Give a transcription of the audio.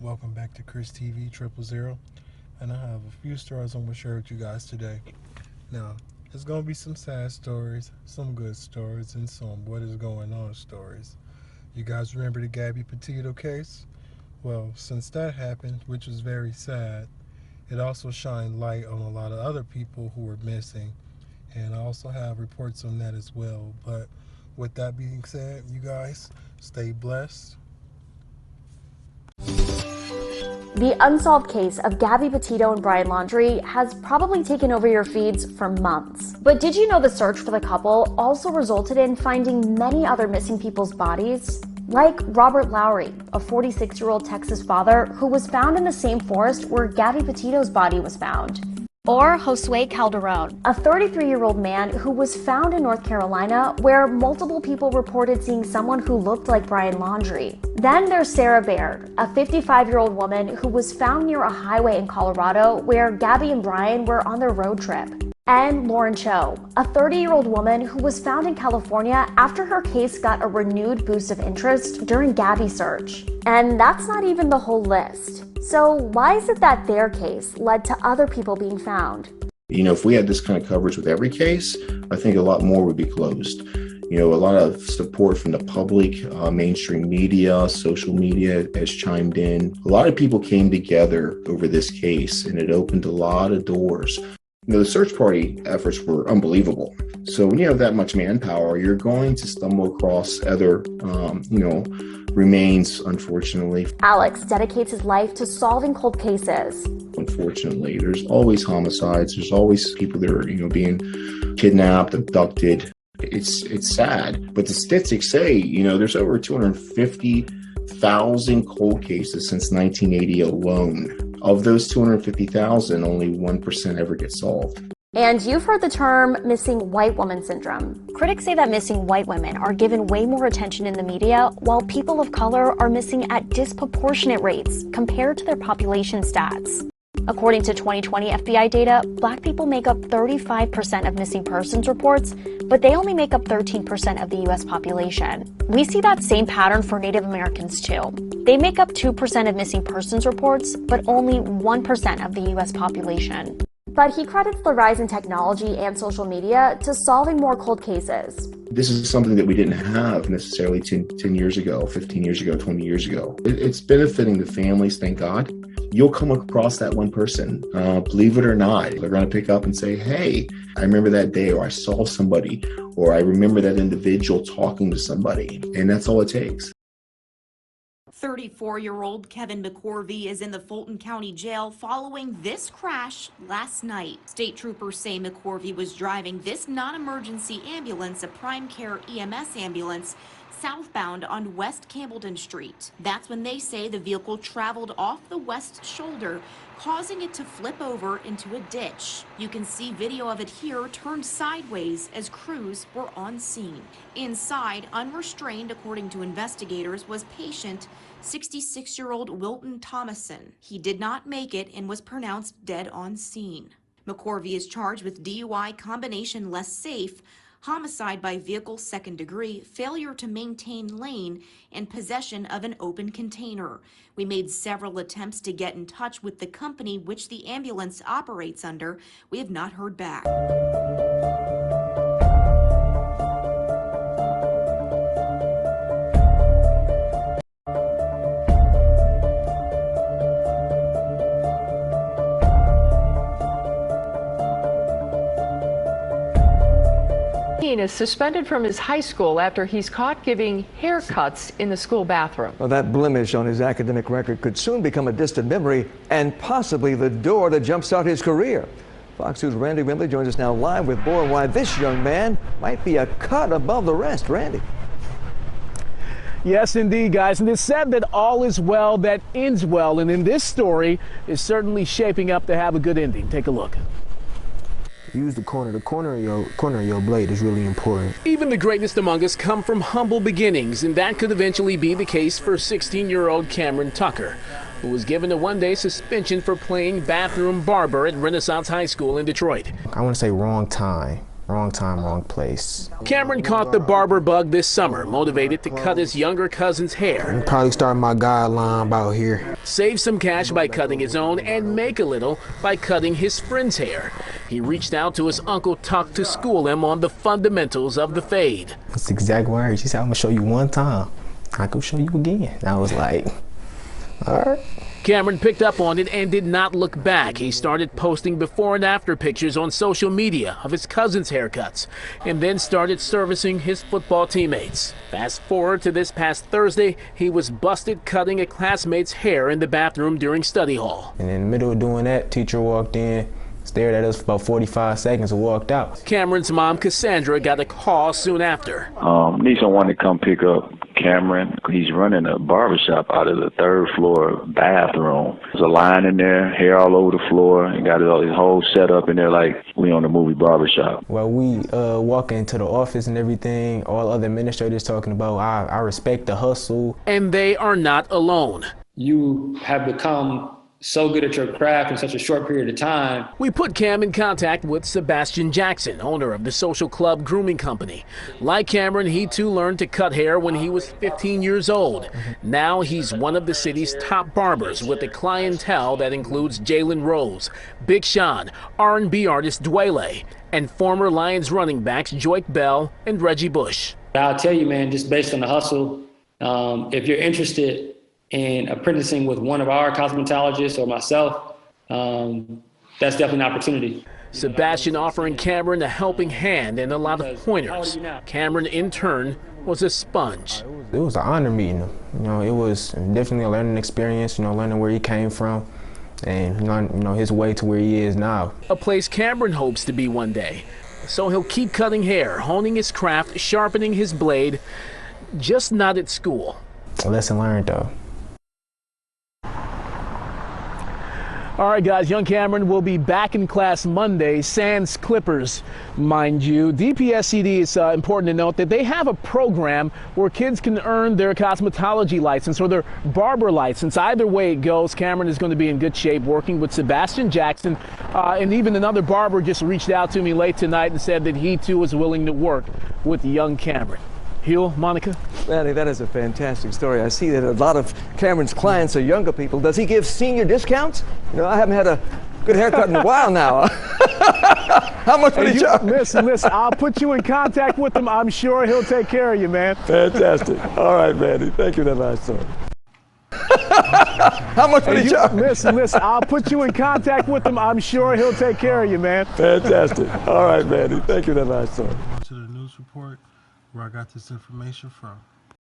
Welcome back to Chris TV 000, and I have a few stories I'm going to share with you guys today. Now, it's going to be some sad stories, some good stories, and some what is going on stories. You guys remember the Gabby Petito case? Well, since that happened, which was very sad, it also shined light on a lot of other people who were missing, and I also have reports on that as well. But with that being said, you guys stay blessed. The unsolved case of Gabby Petito and Brian Laundrie has probably taken over your feeds for months. But did you know the search for the couple also resulted in finding many other missing people's bodies? Like Robert Lowry, a 46-year-old Texas father who was found in the same forest where Gabby Petito's body was found. Or Josue Calderon, a 33-year-old man who was found in North Carolina where multiple people reported seeing someone who looked like Brian Laundrie. Then there's Sarah Baird, a 55-year-old woman who was found near a highway in Colorado where Gabby and Brian were on their road trip. And Lauren Cho, a 30-year-old woman who was found in California after her case got a renewed boost of interest during Gabby's search. And that's not even the whole list. So why is it that their case led to other people being found? You know, if we had this kind of coverage with every case, I think a lot more would be closed. You know, a lot of support from the public, mainstream media, social media has chimed in. A lot of people came together over this case, and it opened a lot of doors. You know, the search party efforts were unbelievable. So when you have that much manpower, you're going to stumble across other, remains, unfortunately. Alex dedicates his life to solving cold cases. Unfortunately, there's always homicides. There's always people that are, being kidnapped, abducted. It's sad, but the statistics say, there's over 250,000 cold cases since 1980 alone. Of those 250,000, only 1% ever get solved. And you've heard the term missing white woman syndrome. Critics say that missing white women are given way more attention in the media, while people of color are missing at disproportionate rates compared to their population stats. According to 2020 FBI data, Black people make up 35% of missing persons reports, but they only make up 13% of the U.S. population. We see that same pattern for Native Americans too. They make up 2% of missing persons reports, but only 1% of the U.S. population. But he credits the rise in technology and social media to solving more cold cases. This is something that we didn't have necessarily 10 years ago, 15 years ago, 20 years ago. It's benefiting the families, thank God. You'll come across that one person, believe it or not. They're going to pick up and say, hey, I remember that day, or I saw somebody, or I remember that individual talking to somebody. And that's all it takes. 34-year-old Kevin McCorvey is in the Fulton County Jail following this crash last night. State troopers say McCorvey was driving this non-emergency ambulance, a Prime Care EMS ambulance, southbound on West Campbellton Street. That's when they say the vehicle traveled off the west shoulder, causing it to flip over into a ditch. You can see video of it here turned sideways as crews were on scene. Inside, unrestrained, according to investigators, was patient 66-year-old Wilton Thomason. He did not make it and was pronounced dead on scene. McCorvey is charged with DUI combination less safe, homicide by vehicle second degree, failure to maintain lane, and possession of an open container. We made several attempts to get in touch with the company which the ambulance operates under. We have not heard back. Is suspended from his high school after he's caught giving haircuts in the school bathroom. Well, that blemish on his academic record could soon become a distant memory and possibly the door to jumpstart his career. Fox News' Randy Wimbley joins us now live with more on why this young man might be a cut above the rest. Randy. Yes, indeed, guys. And it's said that all is well that ends well. And in this story, is certainly shaping up to have a good ending. Take a look. Use the corner. The corner of your blade is really important. Even the greatest among us come from humble beginnings, and that could eventually be the case for 16-year-old Cameron Tucker, who was given a one-day suspension for playing bathroom barber at Renaissance High School in Detroit. I want to say wrong time. Wrong time, wrong place. Cameron caught the barber bug this summer, motivated to cut his younger cousin's hair. Probably start my guideline about here. Save some cash by cutting his own and make a little by cutting his friend's hair. He reached out to his Uncle Tuck to school him on the fundamentals of the fade. That's the exact words. He said, I'm gonna show you one time. I could show you again. And I was like, all right. Cameron picked up on it and did not look back. He started posting before and after pictures on social media of his cousin's haircuts and then started servicing his football teammates. Fast forward to this past Thursday, he was busted cutting a classmate's hair in the bathroom during study hall. And in the middle of doing that, teacher walked in, stared at us for about 45 seconds and walked out. Cameron's mom, Cassandra, got a call soon after. Need someone to come pick up Cameron. He's running a barbershop out of the third floor bathroom. There's a line in there, hair all over the floor, and got his whole setup in there like we on the movie Barbershop. Well, we walk into the office and everything, all other administrators talking about, I respect the hustle. And they are not alone. You have become so good at your craft in such a short period of time. We put Cam in contact with Sebastian Jackson, owner of the Social Club Grooming Company. Like Cameron, he too learned to cut hair when he was 15 years old. Now he's one of the city's top barbers with a clientele that includes Jalen Rose, Big Sean, R&B artist Dwele, and former Lions running backs Joyke Bell and Reggie Bush. I'll tell you, man, just based on the hustle, if you're interested in apprenticing with one of our cosmetologists or myself, that's definitely an opportunity. Sebastian offering Cameron a helping hand and a lot of pointers. Cameron, in turn, was a sponge. It was an honor meeting him. You know, it was definitely a learning experience, you know, learning where he came from and you know, his way to where he is now. A place Cameron hopes to be one day. So he'll keep cutting hair, honing his craft, sharpening his blade, just not at school. A lesson learned, though. All right, guys, young Cameron will be back in class Monday, sans Clippers, mind you. DPSCD is important to note that they have a program where kids can earn their cosmetology license or their barber license. Either way it goes, Cameron is going to be in good shape working with Sebastian Jackson. And even another barber just reached out to me late tonight and said that he too is willing to work with young Cameron. Hugh, Monica? Manny, that is a fantastic story. I see that a lot of Cameron's clients are younger people. Does he give senior discounts? You know, I haven't had a good haircut in a while now. How much would he charge? Listen, I'll put you in contact with him. I'm sure he'll take care of you, man. Fantastic. All right, Manny. Thank you for that last story. How much would he charge? Listen, I'll put you in contact with him. I'm sure he'll take care of you, man. Fantastic. All right, Manny. Thank you for that last story. To the news report where I got this information from.